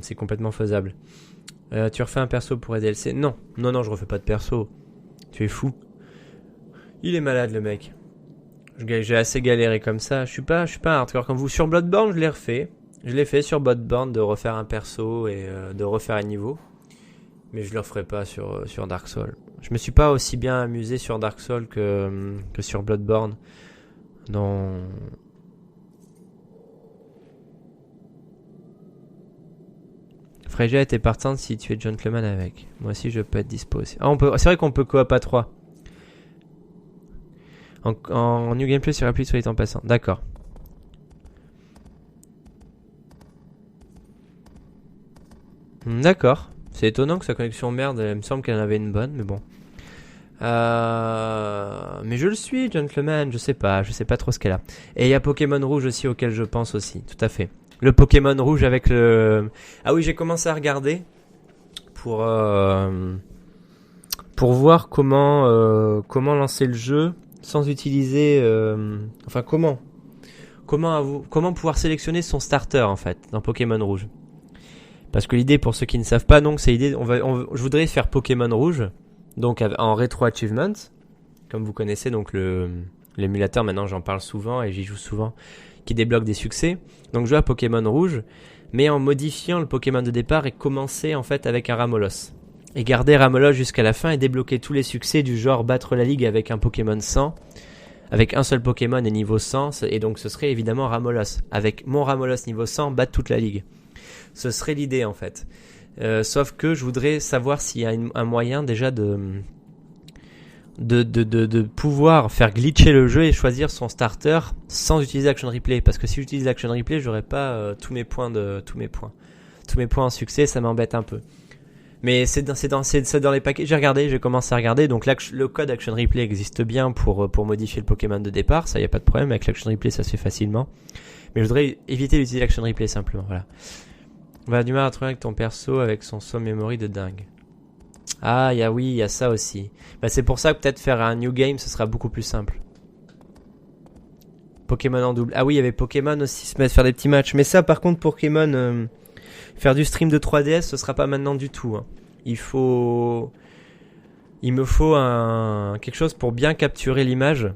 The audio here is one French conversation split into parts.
c'est complètement faisable. Tu refais un perso pour DLC? Non, je refais pas de perso. Tu es fou. Il est malade le mec. J'ai assez galéré comme ça. Je suis pas hardcore comme vous. Sur Bloodborne, je l'ai refait. Je l'ai fait sur Bloodborne de refaire un perso et de refaire un niveau. Mais je le referai pas sur Dark Souls. Je me suis pas aussi bien amusé sur Dark Souls que sur Bloodborne. Frégé était partante si tu es gentleman avec. Moi aussi je peux être dispo aussi. C'est vrai qu'on peut coop à 3. En New Game Plus, il y aura plus sur les temps passants. D'accord. D'accord. C'est étonnant que sa connexion merde. Il me semble qu'elle en avait une bonne, mais bon. Mais je le suis, gentleman. Je sais pas trop ce qu'elle a. Et il y a Pokémon Rouge aussi auquel je pense aussi. Tout à fait. Le Pokémon Rouge avec le... Ah oui, j'ai commencé à regarder pour voir comment lancer le jeu sans utiliser... comment pouvoir sélectionner son starter en fait dans Pokémon Rouge. Parce que l'idée, pour ceux qui ne savent pas, donc c'est l'idée, je voudrais faire Pokémon Rouge, donc en rétro achievement, comme vous connaissez, donc l'émulateur, maintenant j'en parle souvent et j'y joue souvent, qui débloque des succès. Donc jouer à Pokémon Rouge, mais en modifiant le Pokémon de départ et commencer en fait avec un Ramolos. Et garder Ramolos jusqu'à la fin et débloquer tous les succès du genre battre la ligue avec un Pokémon 100, avec un seul Pokémon et niveau 100, et donc ce serait évidemment Ramolos. Avec mon Ramolos niveau 100, battre toute la ligue. Ce serait l'idée en fait. Sauf que je voudrais savoir s'il y a un moyen déjà de pouvoir faire glitcher le jeu et choisir son starter sans utiliser Action Replay. Parce que si j'utilise Action Replay, j'aurais pas tous mes points en succès, ça m'embête un peu. Mais c'est dans les paquets. J'ai commencé à regarder. Donc le code Action Replay existe bien pour modifier le Pokémon de départ. Ça, y a pas de problème. Avec l'Action Replay, ça se fait facilement. Mais je voudrais éviter d'utiliser l'Action Replay simplement. Voilà. On va avoir du mal à trouver avec ton perso avec son soul memory de dingue. Ah, il y a ça aussi. Bah, c'est pour ça que peut-être faire un new game, ce sera beaucoup plus simple. Pokémon en double. Ah oui, il y avait Pokémon aussi, se mettre à faire des petits matchs. Mais ça, par contre, Pokémon, faire du stream de 3DS, ce sera pas maintenant du tout. Hein. Il me faut quelque chose pour bien capturer l'image.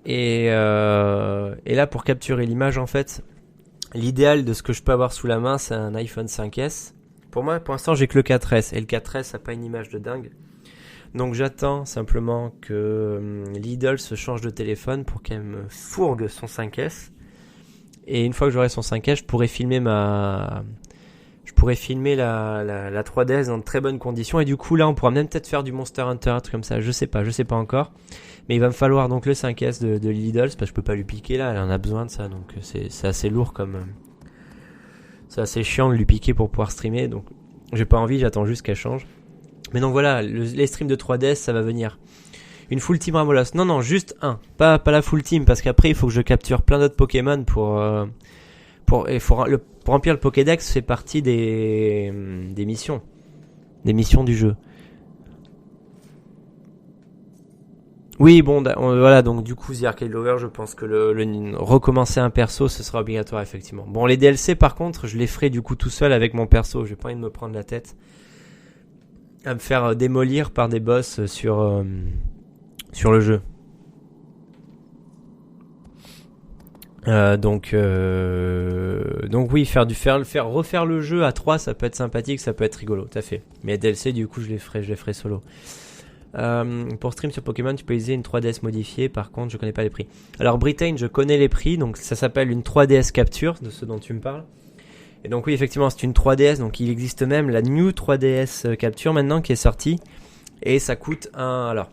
Et là, pour capturer l'image, en fait, l'idéal de ce que je peux avoir sous la main, c'est un iPhone 5S. Pour moi, pour l'instant, j'ai que le 4S. Et le 4S n'a pas une image de dingue. Donc j'attends simplement que Lidl se change de téléphone pour qu'elle me fourgue son 5S. Et une fois que j'aurai son 5S, je pourrai filmer la 3DS dans de très bonnes conditions. Et du coup, là, on pourra même peut-être faire du Monster Hunter, un truc comme ça. Je sais pas encore. Mais il va me falloir donc le 5S de Lidl, parce que je peux pas lui piquer là. Elle en a besoin de ça. Donc c'est assez lourd c'est assez chiant de lui piquer pour pouvoir streamer. Donc j'ai pas envie, j'attends juste qu'elle change. Mais donc voilà, les streams de 3DS, ça va venir. Une full team Ramolos. Non, juste un. Pas la full team, parce qu'après, il faut que je capture plein d'autres Pokémon pour remplir le Pokédex, fait partie des missions. Des missions du jeu. Oui, bon, voilà, donc du coup, The Arcade Lover, je pense que le recommencer un perso, ce sera obligatoire, effectivement. Bon, les DLC, par contre, je les ferai du coup tout seul avec mon perso. J'ai pas envie de me prendre la tête à me faire démolir par des boss sur le jeu. Donc oui, refaire le jeu à 3, ça peut être sympathique, ça peut être rigolo, tout à fait. Mais DLC, du coup, je les ferai solo. Pour stream sur Pokémon, tu peux utiliser une 3DS modifiée. Par contre, je connais pas les prix. Alors Britain, je connais les prix, donc ça s'appelle une 3DS Capture, de ce dont tu me parles. Et donc oui, effectivement, c'est une 3DS, donc il existe même la New 3DS Capture maintenant qui est sortie. Et ça coûte alors,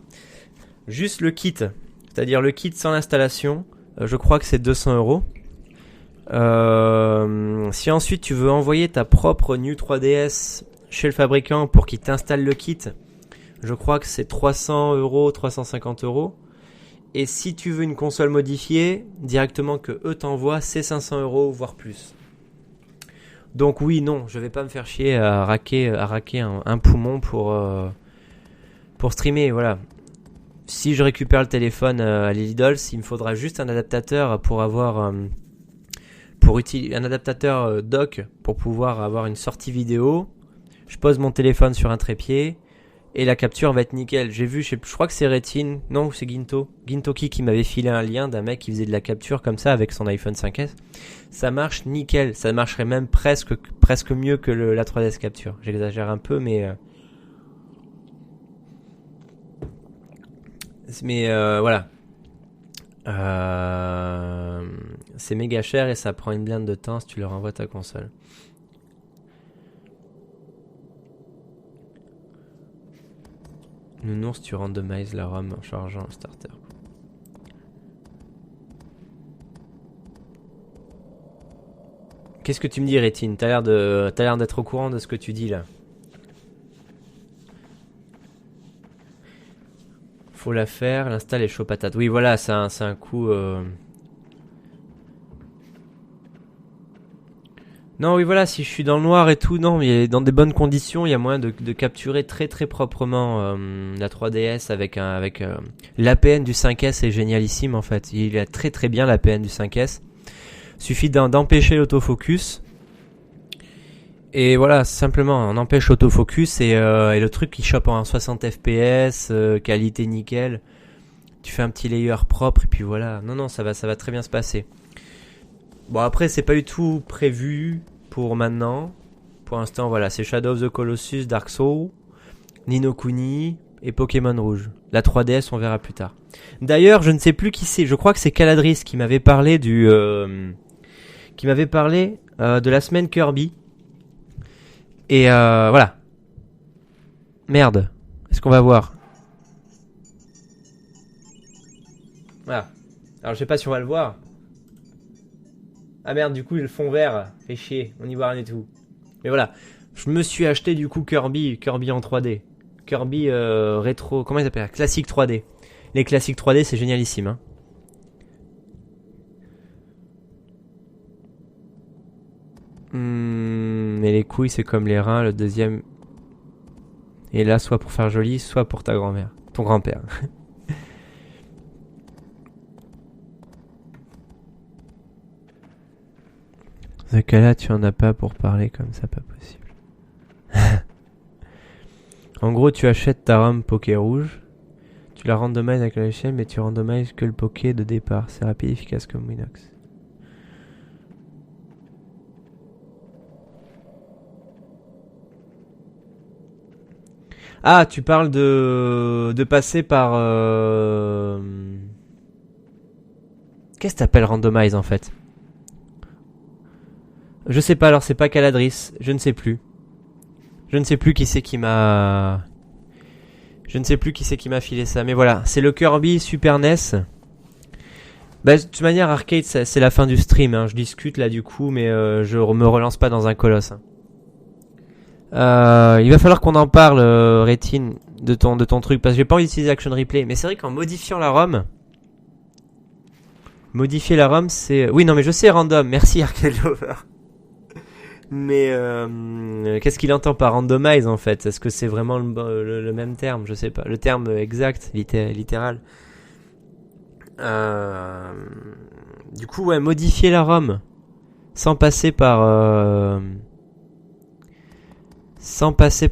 juste le kit, c'est-à-dire le kit sans l'installation, je crois que c'est 200€. Si ensuite tu veux envoyer ta propre New 3DS chez le fabricant pour qu'il t'installe le kit, je crois que c'est 300€, 350€. Et si tu veux une console modifiée, directement que eux t'envoient, c'est 500€, voire plus. Donc oui, non, je vais pas me faire chier à raquer un poumon pour streamer, voilà. Si je récupère le téléphone à Lidl, il me faudra juste un adaptateur pour avoir pour utiliser un adaptateur dock pour pouvoir avoir une sortie vidéo. Je pose mon téléphone sur un trépied et la capture va être nickel. J'ai vu, je crois que c'est Retin, non, c'est Gintoki qui m'avait filé un lien d'un mec qui faisait de la capture comme ça avec son iPhone 5S. Ça marche nickel, ça marcherait même presque mieux que la 3DS capture. J'exagère un peu, mais voilà. C'est méga cher et ça prend une blinde de temps si tu leur envoies ta console. Nounours, tu randomises la ROM en chargeant le starter. Qu'est-ce que tu me dis, Rétine? T'as l'air d'être au courant de ce que tu dis là. Faut la faire, l'install est chaud patate. Oui, voilà, c'est un coup. Non, oui, voilà, si je suis dans le noir et tout, non, mais dans des bonnes conditions, il y a moyen de capturer très très proprement la 3DS avec l'APN du 5S est génialissime en fait. Il a très très bien l'APN du 5S. Suffit d'empêcher l'autofocus. Et voilà, simplement, on empêche l'autofocus et le truc qui chope en 60 fps, qualité nickel. Tu fais un petit layer propre et puis voilà. Non, ça va très bien se passer. Bon, après, c'est pas du tout prévu pour maintenant. Pour l'instant, voilà, c'est Shadow of the Colossus, Dark Souls, Ni no Kuni et Pokémon Rouge. La 3DS, on verra plus tard. D'ailleurs, je ne sais plus qui c'est. Je crois que c'est Caladris qui m'avait parlé de la semaine Kirby. Et voilà. Merde. Est-ce qu'on va voir? Voilà. Alors, je sais pas si on va le voir. Ah merde, du coup, le fond vert fait chier. On y voit rien du tout. Mais voilà. Je me suis acheté du coup Kirby en 3D. Kirby rétro. Comment il s'appelle? Classique 3D. Les classiques 3D, c'est génialissime. Hein. Mais les couilles, c'est comme les reins. Le deuxième est là soit pour faire joli, soit pour ta grand-mère. Ton grand-père. Dans ce cas-là, tu en as pas pour parler comme ça, pas possible. En gros, tu achètes ta ROM Poké Rouge, tu la randomises avec l'échelle, mais tu randomises que le Poké de départ. C'est rapide et efficace comme Winox. Ah, tu parles de passer par... Qu'est-ce que t'appelles randomize en fait? Je sais pas, alors c'est pas Caladris, je ne sais plus. Je ne sais plus qui c'est qui m'a filé ça, mais voilà, c'est le Kirby Super NES. Bah, de toute manière, Arcade, c'est la fin du stream, hein. Je discute là du coup, mais je me relance pas dans un colosse. Hein. Il va falloir qu'on en parle, Rétine, de ton truc, parce que j'ai pas envie d'utiliser Action Replay. Mais c'est vrai qu'en modifiant la ROM, modifier la ROM, c'est... Oui, non, mais je sais, random, merci Arcade Lover. Mais qu'est-ce qu'il entend par randomize en fait? Est-ce que c'est vraiment le même terme? Je sais pas. Le terme exact, littéral. Du coup, ouais, modifier la ROM sans passer par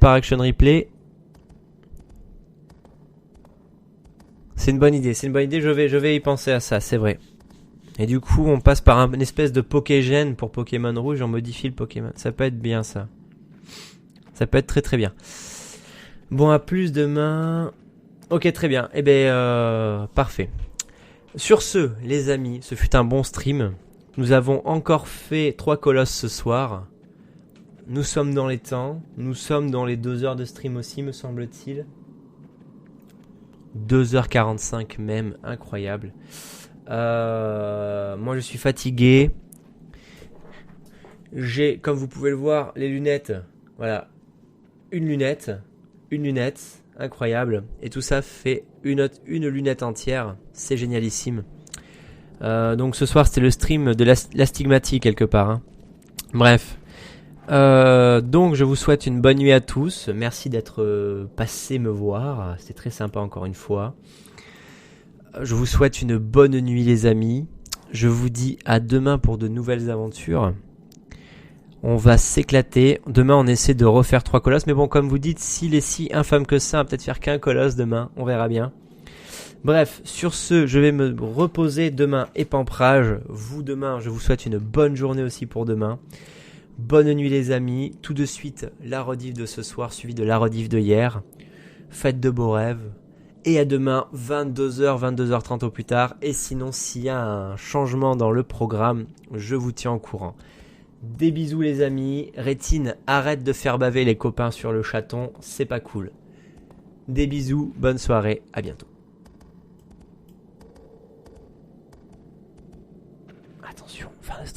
Action Replay. C'est une bonne idée. Je vais y penser à ça, c'est vrai. Et du coup, on passe par une espèce de Pokégène pour Pokémon Rouge, on modifie le Pokémon. Ça peut être bien, ça. Ça peut être très très bien. Bon, à plus demain. Ok, très bien. Eh ben, parfait. Sur ce, les amis, ce fut un bon stream. Nous avons encore fait 3 colosses ce soir. Nous sommes dans les temps. Nous sommes dans les 2 heures de stream aussi, me semble-t-il. 2h45 même, incroyable. Moi je suis fatigué. J'ai, comme vous pouvez le voir, les lunettes. Voilà, une lunette, incroyable. Et tout ça fait une lunette entière. C'est génialissime. Donc ce soir c'était le stream de l'astigmatie quelque part. Hein. Bref. Donc je vous souhaite une bonne nuit à tous. Merci d'être passé me voir. C'était très sympa encore une fois. Je vous souhaite une bonne nuit les amis. je vous dis à demain pour de nouvelles aventures. On va s'éclater. Demain, on essaie de refaire 3 colosses. Mais bon, comme vous dites, s'il est si infâme que ça, on va peut-être faire qu'un colosse demain. On verra bien. Bref, sur ce, je vais me reposer demain et pamprage. Vous, demain, je vous souhaite une bonne journée aussi pour demain. Bonne nuit les amis. Tout de suite, la rediff de ce soir, suivi de la rediff de hier. Faites de beaux rêves. Et à demain, 22h, 22h30 au plus tard. Et sinon, s'il y a un changement dans le programme, je vous tiens au courant. Des bisous les amis. Rétine, arrête de faire baver les copains sur le chaton, c'est pas cool. Des bisous, bonne soirée, à bientôt. Attention, fin de stream.